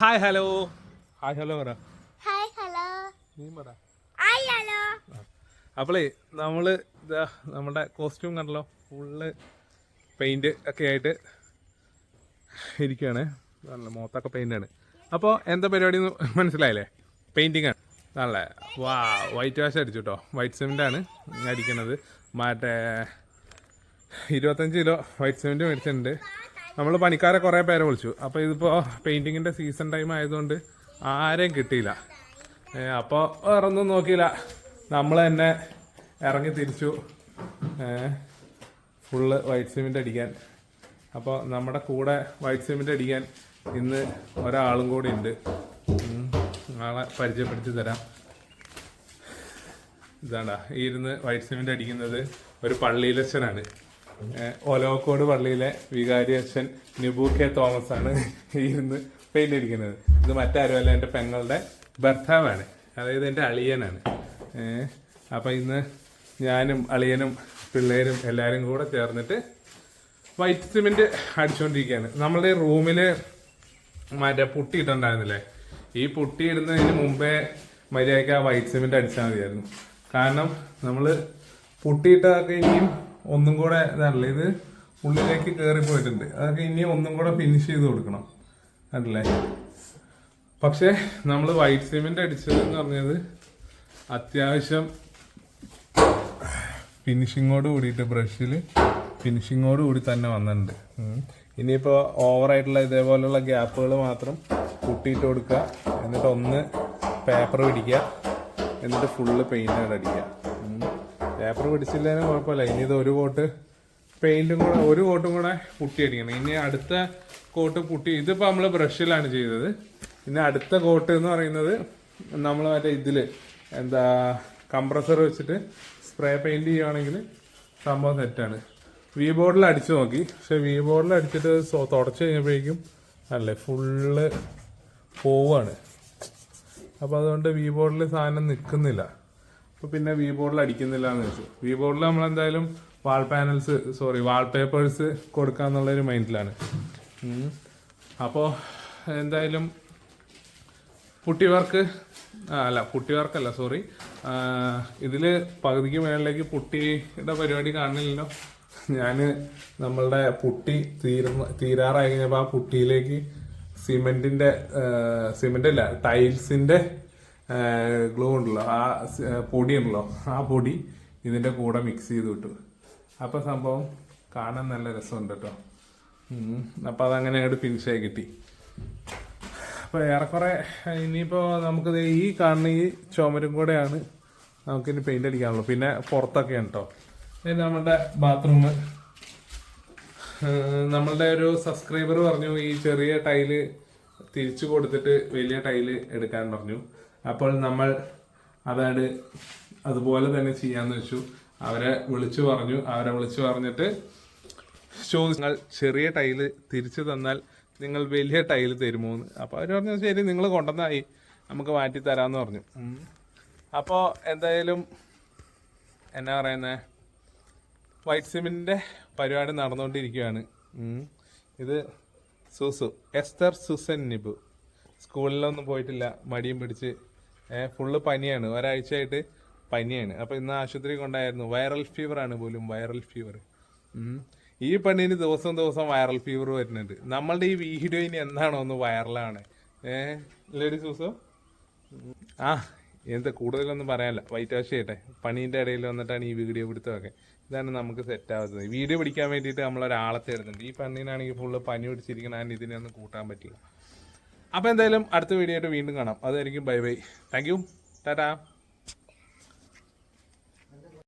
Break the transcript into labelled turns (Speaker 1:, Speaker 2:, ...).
Speaker 1: Hi hello. Hi hello പറ.
Speaker 2: Hi hello.
Speaker 1: നീ പറ.
Speaker 2: Hi hello.
Speaker 1: അപ്പോളേ നമ്മള് ഇതാ നമ്മുടെ കോസ്റ്റ്യൂം കണ്ടല്ലോ, ഫുള്ള് പെയിന്റ് ഒക്കെ ആയിട്ട് ഇരിക്കുകയാണ്. നല്ല മുഖത്തൊക്കെ പെയിന്റാണ്. അപ്പോൾ എന്താ പരിപാടി മനസ്സിലായില്ലേ? പെയിന്റിങ് ആണ്. നല്ല വൈറ്റ് വാഷ് അടിച്ചു കേട്ടോ. വൈറ്റ് സിമെൻ്റാണ് അടിക്കണത്. മറ്റേ 25 കിലോ വൈറ്റ് സിമെൻറ്റ് മേടിച്ചിട്ടുണ്ട്. നമ്മൾ പണിക്കാരെ കുറേ പേരെ വിളിച്ചു. അപ്പോൾ ഇതിപ്പോൾ പെയിൻറ്റിങ്ങിൻ്റെ സീസൺ ടൈം ആയതുകൊണ്ട് ആരെയും കിട്ടിയില്ല. അപ്പോൾ വേറെ ഒന്നും നോക്കിയില്ല, നമ്മൾ തന്നെ ഇറങ്ങി തിരിച്ചു ഫുള്ള് വൈറ്റ് സിമെൻറ്റ് അടിക്കാൻ. അപ്പോൾ നമ്മുടെ കൂടെ വൈറ്റ് സിമെൻറ്റ് അടിക്കാൻ ഇന്ന് ഒരാളും കൂടി ഉണ്ട്. ആളെ പരിചയപ്പെടുത്തി തരാം. ഇതാണ്ടാ ഇരുന്ന് വൈറ്റ് സിമെൻറ്റ് അടിക്കുന്നത് ഒരു പള്ളിയിലച്ഛനാണ്. ഒലോക്കോട് പള്ളിയിലെ വികാരി അച്ഛൻ നിബു കെ തോമസ് ആണ് ഇരുന്ന് പെയിന്റ് അടിക്കുന്നത്. ഇത് മറ്റാരുമല്ല, എൻ്റെ പെങ്ങളുടെ ഭർത്താവാണ്, അതായത് എൻ്റെ അളിയനാണ്. അപ്പം ഇന്ന് ഞാനും അളിയനും പിള്ളേരും എല്ലാവരും കൂടെ ചേർന്നിട്ട് വൈറ്റ് സിമെന്റ് അടിച്ചുകൊണ്ടിരിക്കുകയാണ്. നമ്മളുടെ റൂമിൽ മറ്റേ പുട്ടി ഇട്ടുണ്ടായിരുന്നില്ലേ, ഈ പുട്ടി ഇടുന്നതിന് മുമ്പേ മര്യാദയ്ക്ക് ആ വൈറ്റ് സിമെന്റ് അടിച്ചാൽ മതിയായിരുന്നു. കാരണം നമ്മൾ പുട്ടിയിട്ടതൊക്കെ ഇനിയും ഒന്നും കൂടെ ഇതാണല്ലേ, ഇത് ഉള്ളിലേക്ക് കയറി പോയിട്ടുണ്ട്. അതൊക്കെ ഇനിയും ഒന്നും കൂടെ ഫിനിഷ് ചെയ്ത് കൊടുക്കണം അതല്ലേ. പക്ഷെ നമ്മൾ വൈറ്റ് സിമെന്റ് അടിച്ചതെന്ന് പറഞ്ഞത് അത്യാവശ്യം ഫിനിഷിങ്ങോട് കൂടിയിട്ട്, ബ്രഷിൽ ഫിനിഷിങ്ങോട് കൂടി തന്നെ വന്നിട്ടുണ്ട്. ഇനിയിപ്പോൾ ഓവറായിട്ടുള്ള ഇതേപോലെയുള്ള ഗ്യാപ്പുകൾ മാത്രം കൂട്ടിയിട്ട് കൊടുക്കുക, എന്നിട്ട് ഒന്ന് പേപ്പർ പിടിക്കുക, എന്നിട്ട് ഫുള്ള് പെയിൻ്റ് അടിക്കുക. പേപ്പർ പിടിച്ചില്ലേനും കുഴപ്പമില്ല. ഇനി ഇത് ഒരു കോട്ട് പെയിൻറ്റും കൂടെ, ഒരു കോട്ടും കൂടെ പുട്ടി അടിക്കണം. ഇനി അടുത്ത കോട്ട് പുട്ടി, ഇതിപ്പോൾ നമ്മൾ ബ്രഷിലാണ് ചെയ്തത്. ഇനി അടുത്ത കോട്ട് എന്ന് പറയുന്നത് നമ്മൾ മറ്റേ ഇതിൽ എന്താ കംപ്രസർ വെച്ചിട്ട് സ്പ്രേ പെയിൻറ് ചെയ്യുകയാണെങ്കിൽ സംഭവം സെറ്റാണ്. വി ബോർഡിൽ അടിച്ചു നോക്കി, പക്ഷെ വി ബോർഡിൽ അടിച്ചിട്ട് തുടച്ച് കഴിഞ്ഞപ്പോഴേക്കും അല്ലേ ഫുള്ള് പോവാണ്. അപ്പോൾ അതുകൊണ്ട് വി ബോർഡിൽ സാധനം നിൽക്കുന്നില്ല. അപ്പോൾ പിന്നെ വി ബോർഡിൽ അടിക്കുന്നില്ല എന്ന് വെച്ചു. വി ബോർഡിൽ നമ്മളെന്തായാലും വാൾ പേപ്പേഴ്സ് കൊടുക്കാന്നുള്ളൊരു മൈൻഡിലാണ്. അപ്പോൾ എന്തായാലും പുട്ടി വർക്കല്ല ഇതിൽ പകുതിക്ക് മേളിലേക്ക് പുട്ടിയുടെ പരിപാടി കാണുന്നില്ലല്ലോ. ഞാൻ നമ്മളുടെ പുട്ടി തീരാറായി കഴിഞ്ഞപ്പോൾ ആ പുട്ടിയിലേക്ക് സിമെൻ്റല്ല ടൈൽസിൻ്റെ ഗ്ലൂ ഉണ്ടല്ലോ, ആ പൊടി ഉണ്ടല്ലോ, ആ പൊടി ഇതിൻ്റെ കൂടെ മിക്സ് ചെയ്ത് വിട്ടു. അപ്പോൾ സംഭവം കാണാൻ നല്ല രസമുണ്ട് കേട്ടോ. അപ്പോൾ അതങ്ങനെ അങ്ങോട്ട് ഫിനിഷായി കിട്ടി. അപ്പോൾ ഏറെക്കുറെ ഇനിയിപ്പോൾ നമുക്കിത് ഈ കാണുന്ന ഈ ചുമരും കൂടെയാണ് നമുക്കിനി പെയിൻ്റ് അടിക്കാനുള്ളൂ. പിന്നെ പുറത്തൊക്കെയാണ് കേട്ടോ. ഇത് നമ്മുടെ ബാത്റൂം. നമ്മളുടെ ഒരു സബ്സ്ക്രൈബർ പറഞ്ഞു ഈ ചെറിയ ടൈല് തിരിച്ചു കൊടുത്തിട്ട് വലിയ ടൈല് എടുക്കാൻ പറഞ്ഞു. അപ്പോൾ നമ്മൾ അതുപോലെ തന്നെ ചെയ്യാന്ന് വെച്ചു. അവരെ വിളിച്ചു പറഞ്ഞിട്ട് നിങ്ങൾ ചെറിയ ടൈല് തിരിച്ചു തന്നാൽ നിങ്ങൾ വലിയ ടൈല് തരുമോന്ന്. അപ്പോൾ അവർ പറഞ്ഞു ശരി, നിങ്ങൾ കൊണ്ടുവന്നായി, നമുക്ക് മാറ്റി തരാമെന്ന് പറഞ്ഞു. അപ്പോൾ എന്തായാലും എന്നാ പറയുന്നത്, വൈറ്റ് സിമെന്റിന്റെ പരിപാടി നടന്നുകൊണ്ടിരിക്കുകയാണ്. ഇത് എസ്തർ സുസൻ നിബു സ്കൂളിലൊന്നും പോയിട്ടില്ല, മടിയും പിടിച്ച് ഫുള്ള് പനിയാണ്, ഒരാഴ്ചയായിട്ട് പനിയാണ്. അപ്പോൾ ഇന്ന് ആശുപത്രി കൊണ്ടായിരുന്നു. വൈറൽ ഫീവർ ആണ് പോലും, വൈറൽ ഫീവർ. ഈ പെണ്ണിന് ദിവസം വൈറൽ ഫീവർ വരുന്നുണ്ട്. നമ്മളുടെ ഈ വീഡിയോ ഇനി എന്താണോ ഒന്ന് വൈറലാണ്. ലേഡി സൂസോ എന്താ കൂടുതലൊന്നും പറയാനില്ല, വൈറ്റ് വാഷ് ചെയ്യട്ടെ. പണീൻ്റെ ഇടയിൽ വന്നിട്ടാണ് ഈ വീഡിയോ പിടുത്തമൊക്കെ. ഇതാണ് നമുക്ക് സെറ്റ് ആവുന്നത്. വീഡിയോ പിടിക്കാൻ വേണ്ടിയിട്ട് നമ്മളൊരാളെ തരുന്നുണ്ട്. ഈ പെണ്ണിനാണെങ്കിൽ ഫുള്ള് പനി പിടിച്ചിരിക്കണ, ഇതിനെ ഒന്നും കൂട്ടാൻ പറ്റില്ല. അപ്പോൾ എന്തായാലും അടുത്ത വീഡിയോ ആയിട്ട് വീണ്ടും കാണാം. അതായിരിക്കും ബൈ. Thank you, Tata.